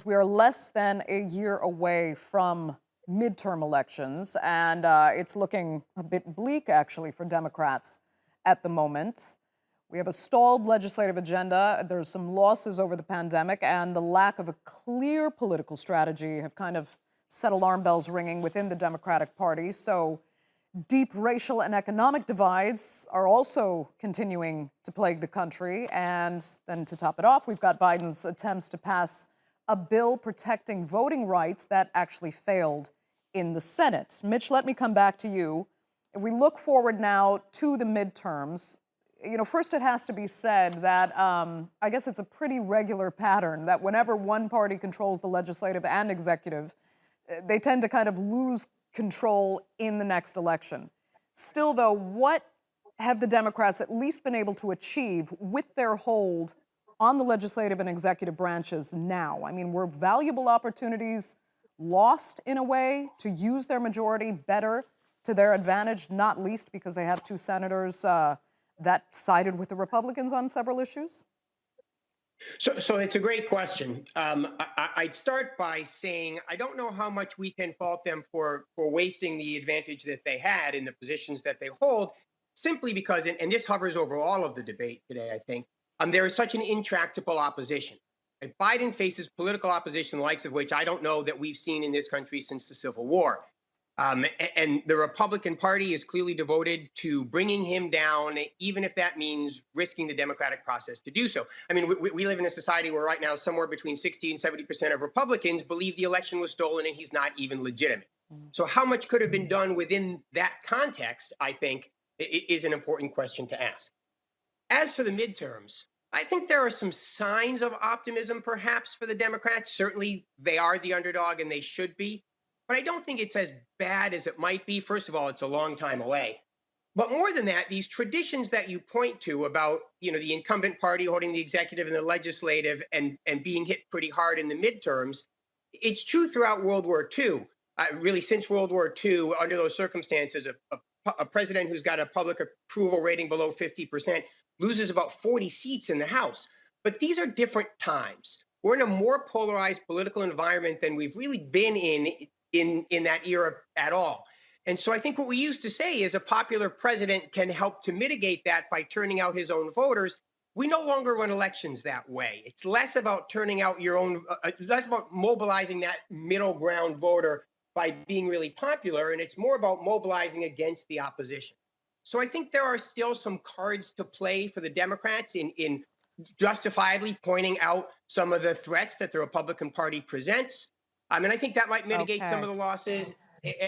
We are less than a year away from midterm elections, and it's looking a bit bleak, actually, for Democrats at the moment. We have a stalled legislative agenda. There's some losses over the pandemic, and the lack of a clear political strategy have kind of set alarm bells ringing within the Democratic Party. So deep racial and economic divides are also continuing to plague the country. And then to top it off, we've got Biden's attempts to pass a bill protecting voting rights that actually failed in the Senate. Mitch, let me come back to you. If we look forward now to the midterms, first it has to be said that I guess it's a pretty regular pattern that whenever one party controls the legislative and executive, they tend to kind of lose control in the next election. Still, though, what have the Democrats at least been able to achieve with their hold on the legislative and executive branches now? I mean, were valuable opportunities lost in a way to use their majority better to their advantage, not least because they have two senators that sided with the Republicans on several issues? So it's a great question. I'd start by saying I don't know how much we can fault them for wasting the advantage that they had in the positions that they hold, simply because, and this hovers over all of the debate today, I think, there is such an intractable opposition. And Biden faces political opposition, the likes of which I don't know that we've seen in this country since the Civil War. And the Republican Party is clearly devoted to bringing him down, even if that means risking the democratic process to do so. I mean, we live in a society where right now somewhere between 60 and 70% of Republicans believe the election was stolen and he's not even legitimate. So how much could have been done within that context, I think, is an important question to ask. As for the midterms, I think there are some signs of optimism, perhaps, for the Democrats. Certainly, they are the underdog and they should be. But I don't think it's as bad as it might be. First of all, it's a long time away. But more than that, these traditions that you point to about, the incumbent party holding the executive and the legislative and being hit pretty hard in the midterms, it's true throughout World War II. Really, since World War II, under those circumstances, a president who's got a public approval rating below 50% loses about 40 seats in the House. But these are different times. We're in a more polarized political environment than we've really been in that era at all. And so I think what we used to say is a popular president can help to mitigate that by turning out his own voters. We no longer run elections that way. It's less about turning out your own, less about mobilizing that middle ground voter by being really popular, and it's more about mobilizing against the opposition. So I think there are still some cards to play for the Democrats in justifiably pointing out some of the threats that the Republican Party presents. And I think that might mitigate some of the losses.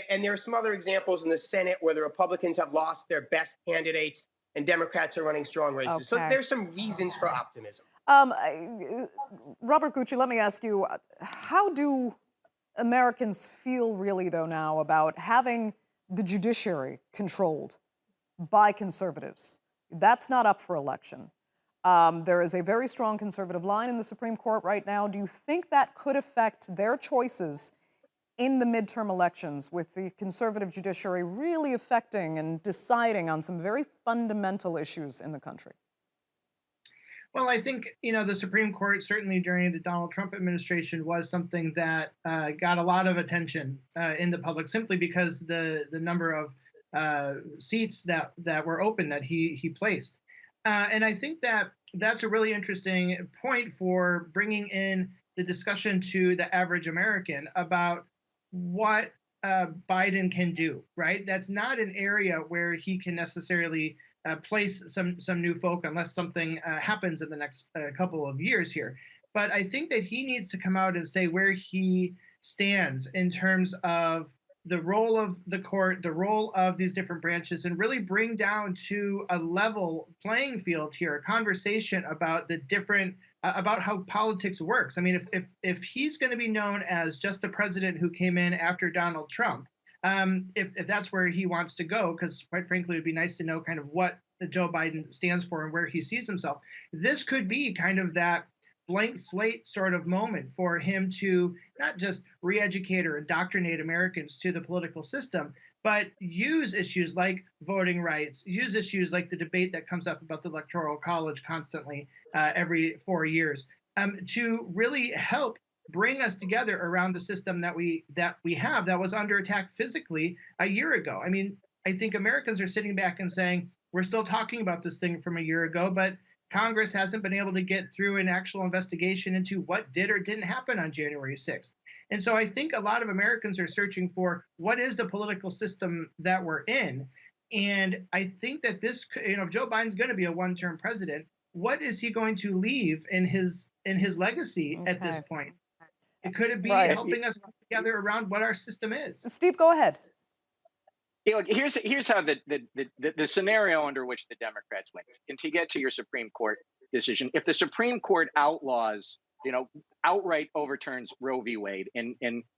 And there are some other examples in the Senate where the Republicans have lost their best candidates and Democrats are running strong races. So there's some reasons for optimism. Robert Gutsche, let me ask you, how do Americans feel really, though, now about having the judiciary controlled by conservatives? That's not up for election. There is a very strong conservative line in the Supreme Court right now. Do you think that could affect their choices in the midterm elections, with the conservative judiciary really affecting and deciding on some very fundamental issues in the country? Well, I think, the Supreme Court, certainly during the Donald Trump administration, was something that got a lot of attention in the public, simply because the number of seats that were open that he placed. And I think that that's a really interesting point for bringing in the discussion to the average American about what Biden can do, right? That's not an area where he can necessarily place some new folk unless something happens in the next couple of years here. But I think that he needs to come out and say where he stands in terms of the role of the court, the role of these different branches, and really bring down to a level playing field here, a conversation about the different, about how politics works. I mean, if he's going to be known as just a president who came in after Donald Trump, if that's where he wants to go, because quite frankly, it'd be nice to know kind of what Joe Biden stands for and where he sees himself. This could be kind of that blank slate sort of moment for him to not just re-educate or indoctrinate Americans to the political system, but use issues like voting rights, use issues like the debate that comes up about the Electoral College constantly every 4 years, to really help bring us together around the system that we have that was under attack physically a year ago. I mean, I think Americans are sitting back and saying, we're still talking about this thing from a year ago, but Congress hasn't been able to get through an actual investigation into what did or didn't happen on January 6th. And so I think a lot of Americans are searching for what is the political system that we're in. And I think that this, if Joe Biden's going to be a one-term president, what is he going to leave in his legacy at this point? Could it be helping us come together around what our system is? Steve, go ahead. Yeah, look, here's how the scenario under which the Democrats win. And to get to your Supreme Court decision, if the Supreme Court outlaws, outright overturns Roe v. Wade, and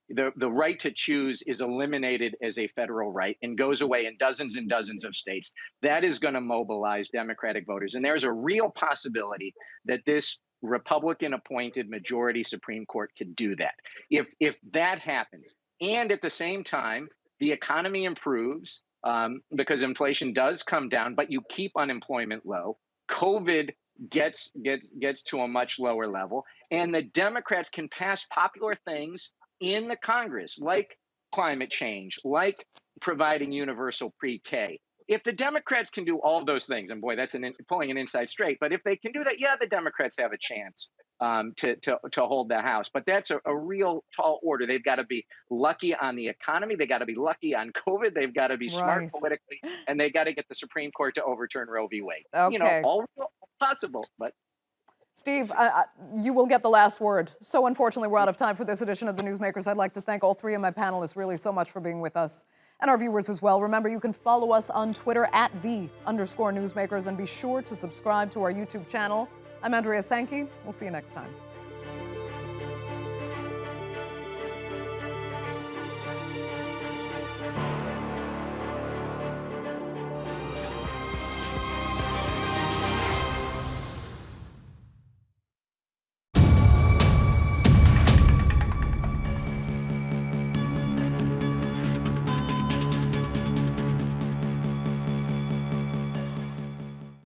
the right to choose is eliminated as a federal right and goes away in dozens and dozens of states, that is going to mobilize Democratic voters. And there's a real possibility that this Republican-appointed majority Supreme Court could do that. If that happens, and at the same time, the economy improves because inflation does come down, but you keep unemployment low. COVID gets to a much lower level, and the Democrats can pass popular things in the Congress, like climate change, like providing universal pre-K. If the Democrats can do all of those things, and boy, that's pulling an inside straight, but if they can do that, yeah, the Democrats have a chance to hold the House. But that's a real tall order. They've got to be lucky on the economy. They got to be lucky on COVID. They've got to be smart politically, and they got to get the Supreme Court to overturn Roe v. Wade. Okay. All possible, but. Steve, you will get the last word. So unfortunately, we're out of time for this edition of the Newsmakers. I'd like to thank all three of my panelists really so much for being with us, and our viewers as well. Remember, you can follow us on Twitter at @the_Newsmakers, and be sure to subscribe to our YouTube channel. I'm Andrea Sankey. We'll see you next time.